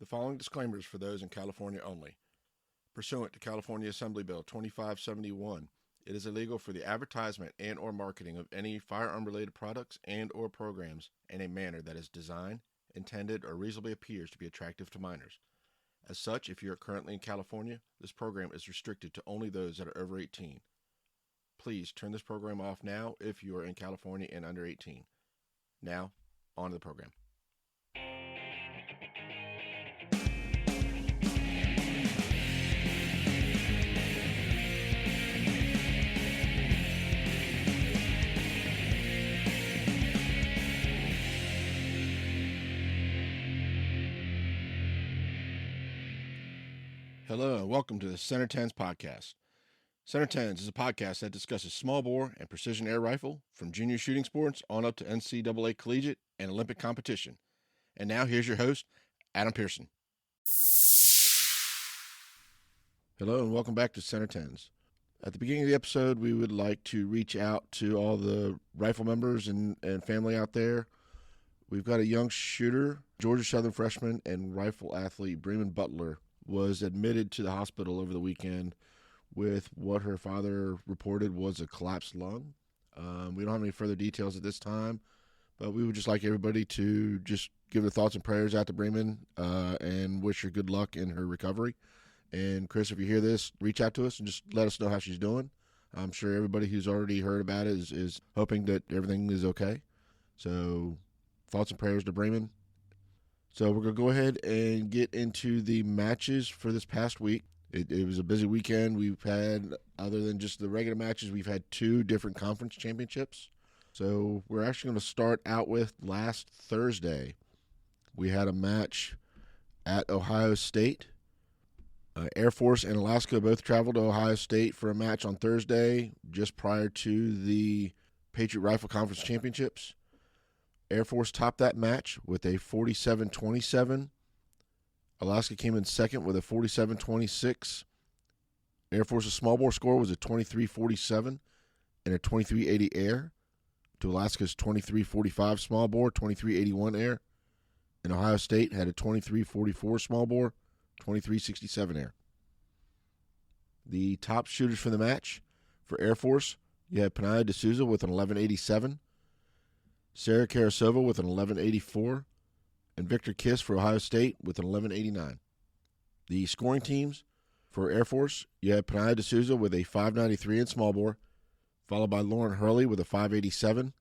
The following disclaimer is for those in California only. Pursuant to California Assembly Bill 2571, it is illegal for the advertisement and or marketing of any firearm-related products and or programs in a manner that is designed, intended, or reasonably appears to be attractive to minors. As such, if you are currently in California, this program is restricted to only those that are over 18. Please turn this program off now if you are in California and under 18. Now, on to the program. Hello and welcome to the centertenspodcast. Centertens is a podcast that discusses small bore and precision air rifle from junior shooting sports on up to NCAA collegiate and Olympic competition. And now here's your host, Adam Pearson. Hello and welcome back to Centertens. At the beginning of the episode, we would like to reach out to all the rifle members and family out there. We've got a young shooter, Georgia Southern freshman and rifle athlete Bremen Butler, was admitted to the hospital over the weekend with what her father reported was a collapsed lung. We don't have any further details at this time, but we would just like everybody to just give their thoughts and prayers out to Bremen and wish her good luck in her recovery. And Chris, if you hear this, reach out to us and just let us know how she's doing. I'm sure everybody who's already heard about it is hoping that everything is okay. So thoughts and prayers to Bremen. So we're going to go ahead and get into the matches for this past week. It was a busy weekend. We've had, other than just the regular matches, we've had 2 different conference championships. So we're actually going to start out with last Thursday. We had a match at Ohio State. Air Force and Alaska both traveled to Ohio State for a match on Thursday, just prior to the Patriot Rifle Conference Championships. Air Force topped that match with a 47-27. Alaska came in second with a 47-26. Air Force's small bore score was a 23-47 and a 23-80 air to Alaska's 23-45 small bore, 23-81 air. And Ohio State had a 23-44 small bore, 23-67 air. The top shooters for the match for Air Force, you had Panaya D'Souza with an 11-87. Sarah Karasova with an 11.84, and Victor Kiss for Ohio State with an 11.89. The scoring teams for Air Force, you had Panaya D'Souza with a 5.93 in small bore, followed by Lauren Hurley with a 5.87,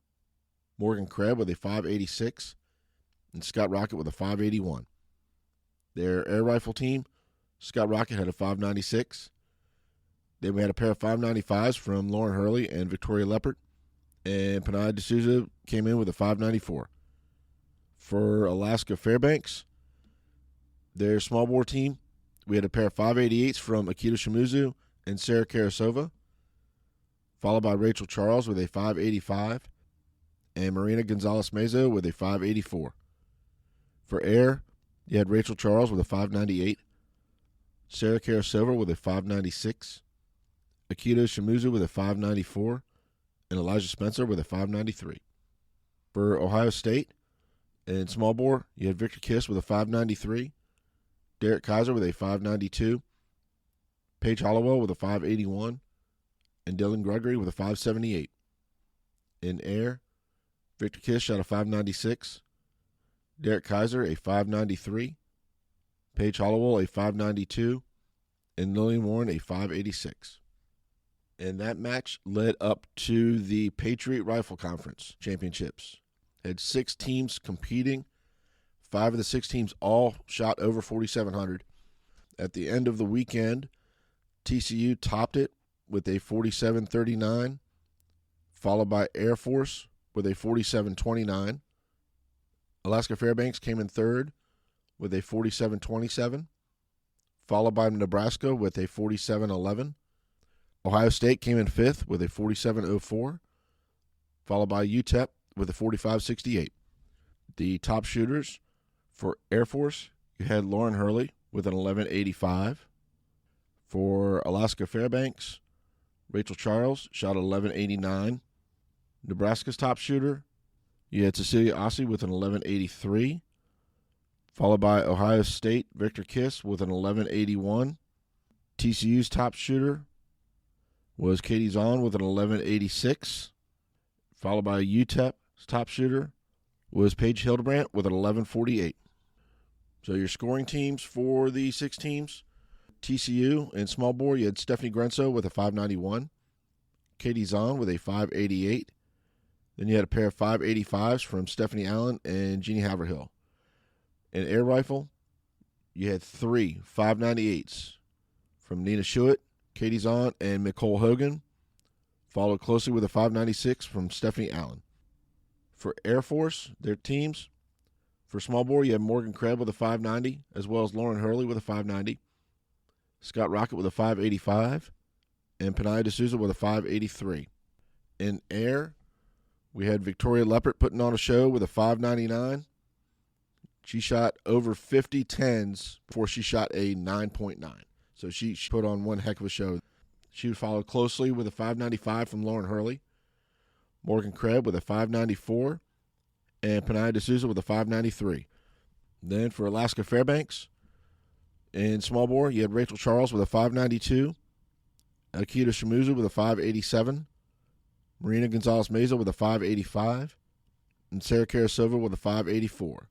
Morgan Krebs with a 5.86, and Scott Rocket with a 5.81. Their air rifle team, Scott Rocket had a 5.96. Then we had a pair of 5.95s from Lauren Hurley and Victoria Leppert. And Panaya D'Souza came in with a 5.94. For Alaska Fairbanks, their small bore team, we had a pair of 5.88s from Akita Shimizu and Sarah Karasova, followed by Rachel Charles with a 5.85, and Marina Gonzalez-Mezo with a 5.84. For air, you had Rachel Charles with a 5.98, Sarah Karasova with a 5.96, Akita Shimizu with a 5.94, and Elijah Spencer with a 5.93. For Ohio State, in small bore, you had Victor Kiss with a 5.93, Derek Kaiser with a 5.92, Paige Hollowell with a 5.81, and Dylan Gregory with a 5.78. In air, Victor Kiss shot a 5.96, Derek Kaiser a 5.93, Paige Hollowell a 5.92, and Lillian Warren a 5.86. And that match led up to the Patriot Rifle Conference Championships. Had 6 teams competing. 5 of the 6 teams all shot over 4,700. At the end of the weekend, TCU topped it with a 47-39, followed by Air Force with a 47-29. Alaska Fairbanks came in third with a 47-27, followed by Nebraska with a 47-11. Ohio State came in fifth with a 47-04, followed by UTEP with a 45-68. The top shooters for Air Force, you had Lauren Hurley with an 11.85. For Alaska Fairbanks, Rachel Charles shot 11.89. Nebraska's top shooter, you had Cecilia Ossie with an 11.83. followed by Ohio State, Victor Kiss with an 1181. TCU's top shooter was Katie Zahn with an 1186, followed by UTEP's top shooter was Paige Hildebrandt with an 1148. So your scoring teams for the 6 teams, TCU in small bore, you had Stephanie Grenso with a 591, Katie Zahn with a 588. Then you had a pair of 585s from Stephanie Allen and Jeannie Haverhill. In air rifle, you had 3 598s from Nina Schuett, Katie Zahn, and Nicole Hogan, followed closely with a 596 from Stephanie Allen. For Air Force, their teams, for small bore, you had Morgan Krebs with a 590, as well as Lauren Hurley with a 590, Scott Rocket with a 585, and Panaya D'Souza with a 583. In air, we had Victoria Leppert putting on a show with a 599. She shot over 50 10s before she shot a 9.9. So she put on one heck of a show. She was followed closely with a 595 from Lauren Hurley, Morgan Krebs with a 594, and Panaya D'Souza with a 593. Then for Alaska Fairbanks, in small bore, you had Rachel Charles with a 592, Akita Shimuzu with a 587, Marina Gonzalez-Meza with a 585, and Sarah Karasova with a 584.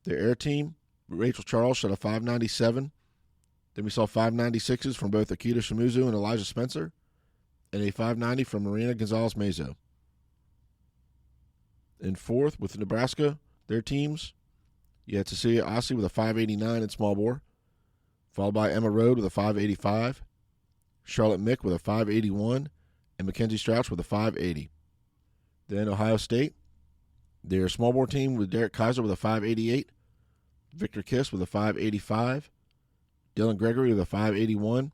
Their air team, Rachel Charles shot a 597. Then we saw 596s from both Akita Shimuzu and Elijah Spencer, and a 590 from Marina Gonzalez-Meza. In fourth, with Nebraska, their teams, you had Cecilia Ossie with a 589 in small bore, followed by Emma Rode with a 585, Charlotte Mick with a 581, and Mackenzie Strouch with a 580. Then Ohio State, their small bore team with Derek Kaiser with a 588, Victor Kiss with a 585, Dylan Gregory with a 581,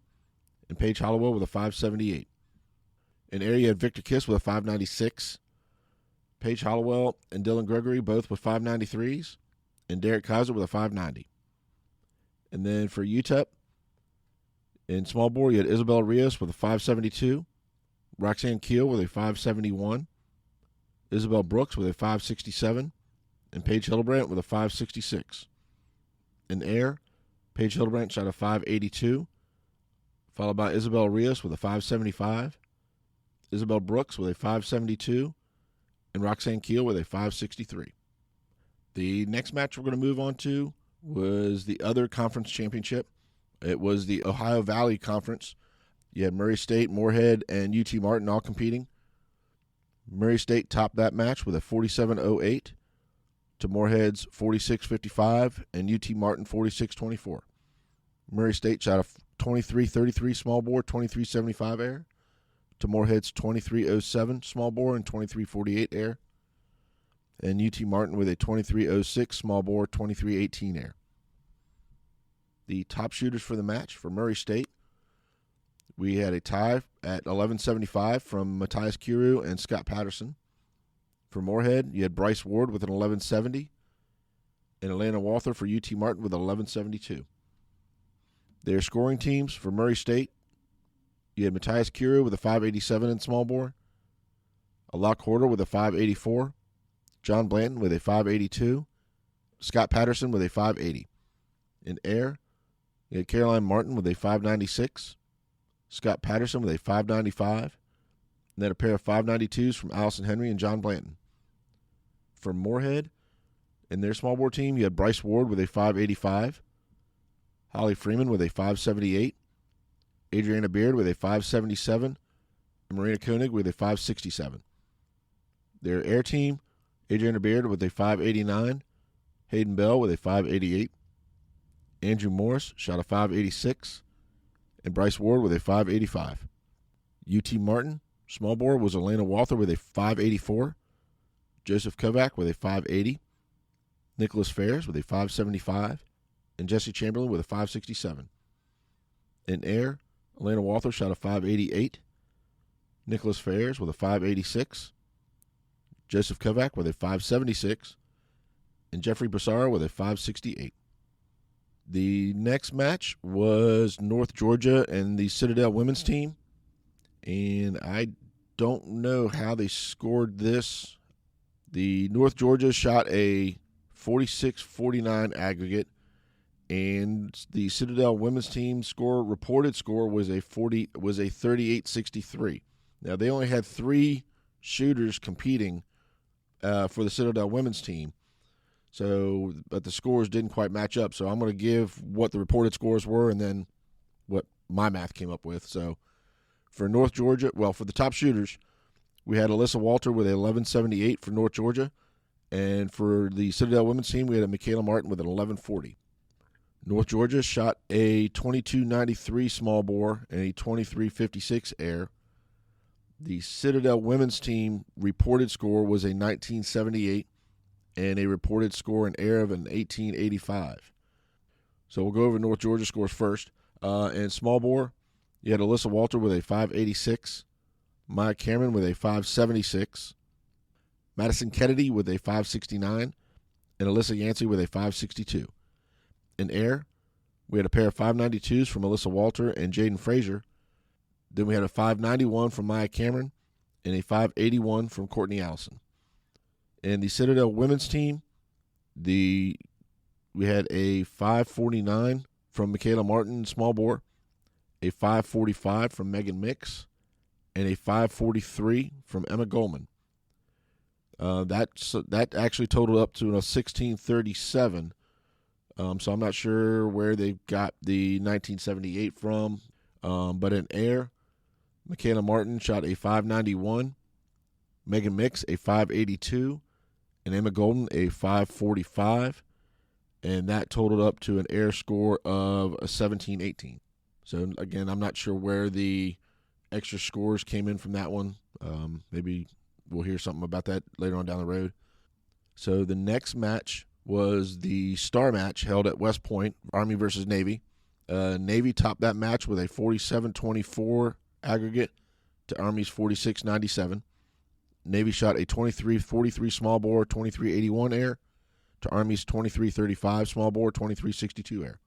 and Paige Hollowell with a 578. In air, you had Victor Kiss with a 596, Paige Hollowell and Dylan Gregory both with 593s, and Derek Kaiser with a 590. And then for UTEP, in small bore, you had Isabel Rios with a 572, Roxanne Keel with a 571, Isabel Brooks with a 567, and Paige Hildebrandt with a 566. In air, Paige Hildebrandt shot a 582, followed by Isabel Rios with a 575, Isabel Brooks with a 572, and Roxanne Keel with a 563. The next match we're going to move on to was the other conference championship. It was the Ohio Valley Conference. You had Murray State, Moorhead, and UT Martin all competing. Murray State topped that match with a 47-08 to Moorhead's 46-55 and UT Martin 46-24. Murray State shot a 23-33 small bore, 23-75 air to Moorhead's 23-07 small bore and 23-48 air. And UT Martin with a 23-06 small bore, 23-18 air. The top shooters for the match for Murray State, we had a tie at 11.75 from Matthias Kiru and Scott Patterson. For Moorhead, you had Bryce Ward with an 11.70 and Atlanta Walther for UT Martin with an 11.72. Their scoring teams for Murray State, you had Matthias Kiru with a 5.87 in small bore, Alok Horder with a 5.84, John Blanton with a 5.82, Scott Patterson with a 5.80. In air, you had Caroline Martin with a 5.96, Scott Patterson with a 5.95, and then a pair of 5.92s from Allison Henry and John Blanton. For Moorhead, in their small bore team, you had Bryce Ward with a 5.85, Holly Freeman with a 5.78, Adriana Beard with a 5.77, and Marina Koenig with a 5.67. Their air team, Adriana Beard with a 5.89, Hayden Bell with a 5.88, Andrew Morris shot a 5.86, and Bryce Ward with a 5.85. UT Martin, small bore, was Elena Walther with a 5.84, Joseph Kovac with a 5.80, Nicholas Fairs with a 5.75, and Jesse Chamberlain with a 5.67. In air, Elena Walther shot a 5.88, Nicholas Fairs with a 5.86, Joseph Kovac with a 5.76, and Jeffrey Bassara with a 5.68. The next match was North Georgia and the Citadel women's team, and I don't know how they scored this. The North Georgia shot a 46-49 aggregate. And the Citadel women's team reported score was a 38-63. Now they only had 3 shooters competing for the Citadel women's team. So, but the scores didn't quite match up. So I'm going to give what the reported scores were and then what my math came up with. So for North Georgia, for the top shooters, we had Alyssa Walter with a 11.78 for North Georgia. And for the Citadel women's team, we had a Michaela Martin with an 11.40. North Georgia shot a 22.93 small bore and a 23.56 air. The Citadel women's team reported score was a 19.78 and a reported score in air of an 18.85. So we'll go over North Georgia scores first. And small bore, you had Alyssa Walter with a 5.86, Maya Cameron with a 5.76, Madison Kennedy with a 5.69, and Alyssa Yancey with a 5.62. In air, we had a pair of 5.92s from Alyssa Walter and Jaden Frazier. Then we had a 5.91 from Maya Cameron and a 5.81 from Courtney Allison. And the Citadel women's team, we had a 5.49 from Michaela Martin, small bore, a 5.45 from Megan Mix, and a 5.43 from Emma Goldman. That actually totaled up to a 16.37. So I'm not sure where they got the 1978 from. But in air, Michaela Martin shot a 5.91, Megan Mix a 5.82, and Emma Golden a 5.45. And that totaled up to an air score of a 17.18. So, again, I'm not sure where the extra scores came in from that one. Maybe we'll hear something about that later on down the road. So the next match was the star match held at West Point, Army versus Navy. Navy topped that match with a 47-24 aggregate to Army's 46-97. Navy shot a 23-43 small bore, 23-81 air to Army's 23-35 small bore, 23-62 air.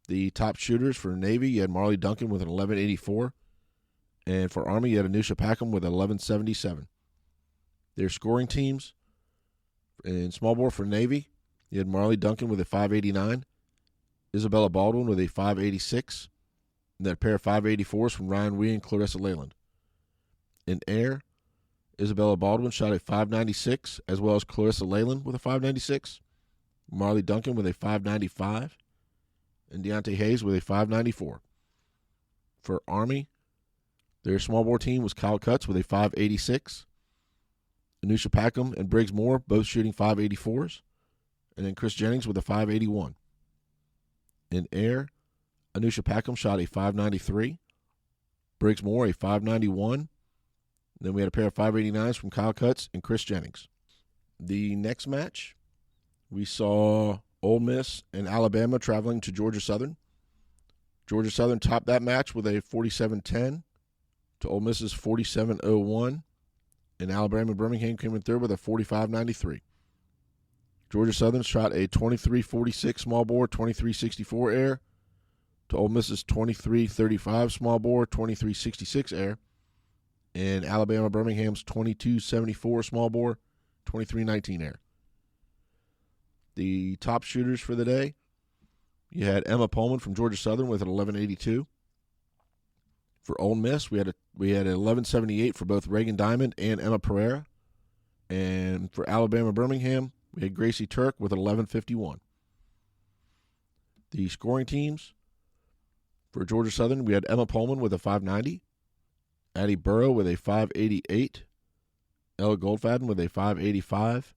The top shooters for Navy, you had Marley Duncan with an 11.84. And for Army, you had Anusha Packham with 11.77. Their scoring teams, in small bore for Navy, you had Marley Duncan with a 5.89. Isabella Baldwin with a 5.86. And then a pair of 5.84s from Ryan Wee and Clarissa Leyland. In air, Isabella Baldwin shot a 5.96, as well as Clarissa Leyland with a 5.96. Marley Duncan with a 5.95. And Deontay Hayes with a 5.94. For Army, their small bore team was Kyle Cutts with a 5.86. Anusha Packham and Briggs Moore both shooting 5.84s. And then Chris Jennings with a 5.81. In air, Anusha Packham shot a 5.93. Briggs Moore a 5.91. Then we had a pair of 5.89s from Kyle Cutts and Chris Jennings. The next match, we saw Ole Miss and Alabama traveling to Georgia Southern. Georgia Southern topped that match with a 47-10 to Ole Miss's 47-01. And Alabama Birmingham came in third with a 45-93. Georgia Southern shot a 23-46 small bore, 23-64 air to Ole Miss's 23-35 small bore, 23-66 air. And Alabama Birmingham's 22-74 small bore, 23-19 air. The top shooters for the day, you had Emma Pullman from Georgia Southern with an 11.82. For Ole Miss, we had an 11.78 for both Reagan Diamond and Emma Pereira. And for Alabama Birmingham, we had Gracie Turk with an 11.51. The scoring teams, for Georgia Southern, we had Emma Pullman with a 5.90. Addie Burrow with a 5.88, Ella Goldfaden with a 5.85,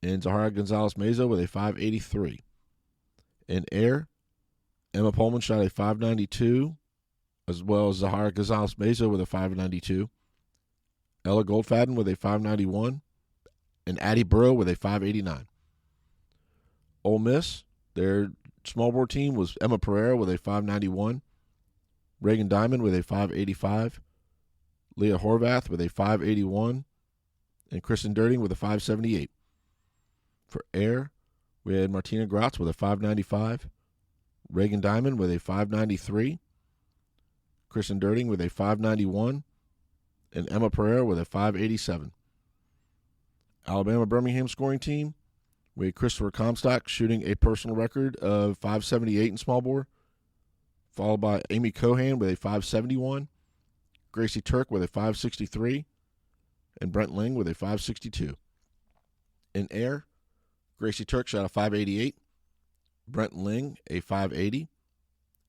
and Zahara Gonzalez-Meza with a 5.83. In air, Emma Pullman shot a 5.92, as well as Zahara Gonzalez-Meza with a 5.92, Ella Goldfaden with a 5.91, and Addie Burrow with a 5.89. Ole Miss, their small board team was Emma Pereira with a 5.91, Reagan Diamond with a 5.85, Leah Horvath with a 5.81, and Kristen Dirting with a 5.78. For air, we had Martina Gratz with a 5.95, Reagan Diamond with a 5.93, Kristen Dirting with a 5.91, and Emma Pereira with a 5.87. Alabama Birmingham scoring team, We had Christopher Comstock shooting a personal record of 578 in small bore, followed by Amy Cohan with a 571, Gracie Turk with a 563, and Brent Ling with a 562. In air, Gracie Turk shot a 588, Brent Ling a 580,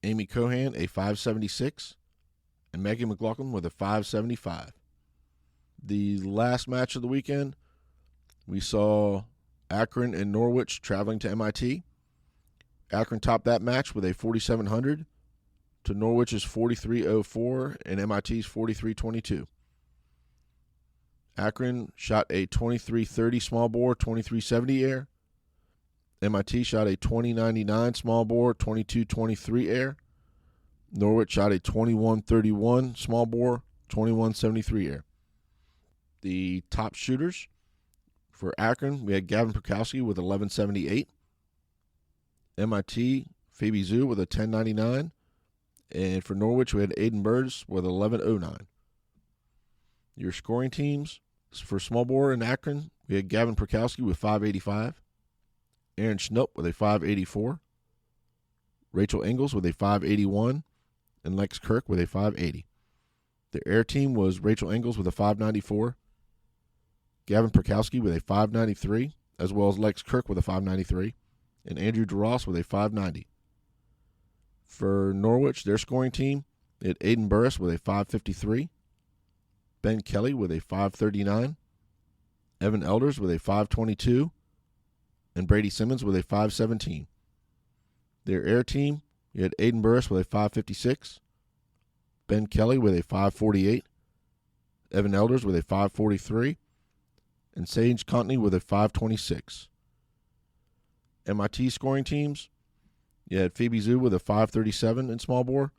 Amy Cohan a 576, and Maggie McLaughlin with a 575. The last match of the weekend, we saw Akron and Norwich traveling to MIT. Akron topped that match with a 4,700 to Norwich's 4,304 and MIT's 4,322. Akron shot a 2330 small bore, 2370 air. MIT shot a 2099 small bore, 2223 air. Norwich shot a 2131 small bore, 2173 air. The top shooters for Akron, we had Gavin Perkowski with 1178. MIT, Phoebe Zhu with a 1099. And for Norwich, we had Aiden Burrs with 1109. Your scoring teams for small bore in Akron, we had Gavin Perkowski with 585. Aaron Schnupp with a 584. Rachel Ingalls with a 581. And Lex Kirk with a 580. The air team was Rachel Ingalls with a 594. Gavin Perkowski with a 593, as well as Lex Kirk with a 593, and Andrew DeRoss with a 590. For Norwich, their scoring team, they had Aiden Burris with a 553, Ben Kelly with a 539, Evan Elders with a 522, and Brady Simmons with a 517. Their air team, you had Aiden Burris with a 556, Ben Kelly with a 548, Evan Elders with a 543, and Sage Contney with a 526. MIT scoring teams, you had Phoebe Zhu with a 537 in small bore,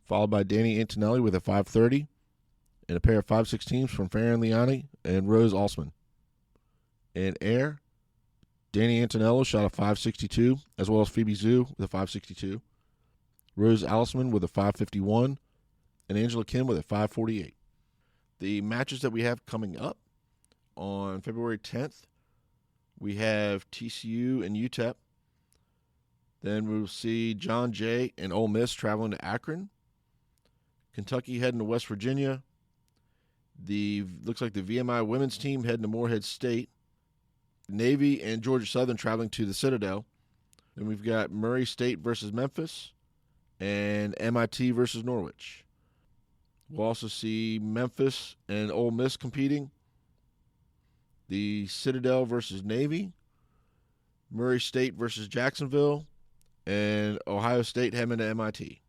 followed by Danny Antonelli with a 530, and a pair of 516s from Farron Liani and Rose Alsman. In air, Danny Antonello shot a 562, as well as Phoebe Zhu with a 562, Rose Alsman with a 551, and Angela Kim with a 548. The matches that we have coming up on February 10th, we have TCU and UTEP. Then we'll see John Jay and Ole Miss traveling to Akron. Kentucky heading to West Virginia. Looks like the VMI women's team heading to Morehead State. Navy and Georgia Southern traveling to the Citadel. Then we've got Murray State versus Memphis and MIT versus Norwich. We'll also see Memphis and Ole Miss competing. The Citadel versus Navy, Murray State versus Jacksonville, and Ohio State heading to MIT.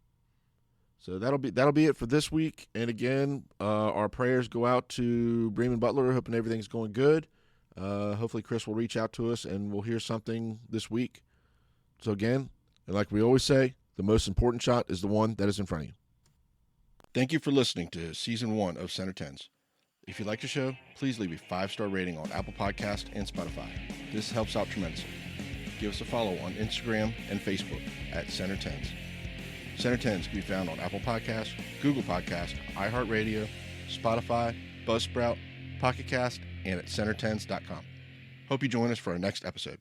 So that'll be it for this week. And again, our prayers go out to Bremen Butler, hoping everything's going good. Hopefully Chris will reach out to us and we'll hear something this week. So again, and like we always say, the most important shot is the one that is in front of you. Thank you for listening to Season 1 of Center Tens. If you like the show, please leave a 5-star rating on Apple Podcast and Spotify. This helps out tremendously. Give us a follow on Instagram and Facebook at Center Tens. Center Tens can be found on Apple Podcasts, Google Podcasts, iHeartRadio, Spotify, Buzzsprout, Pocket Cast, and at centertens.com. Hope you join us for our next episode.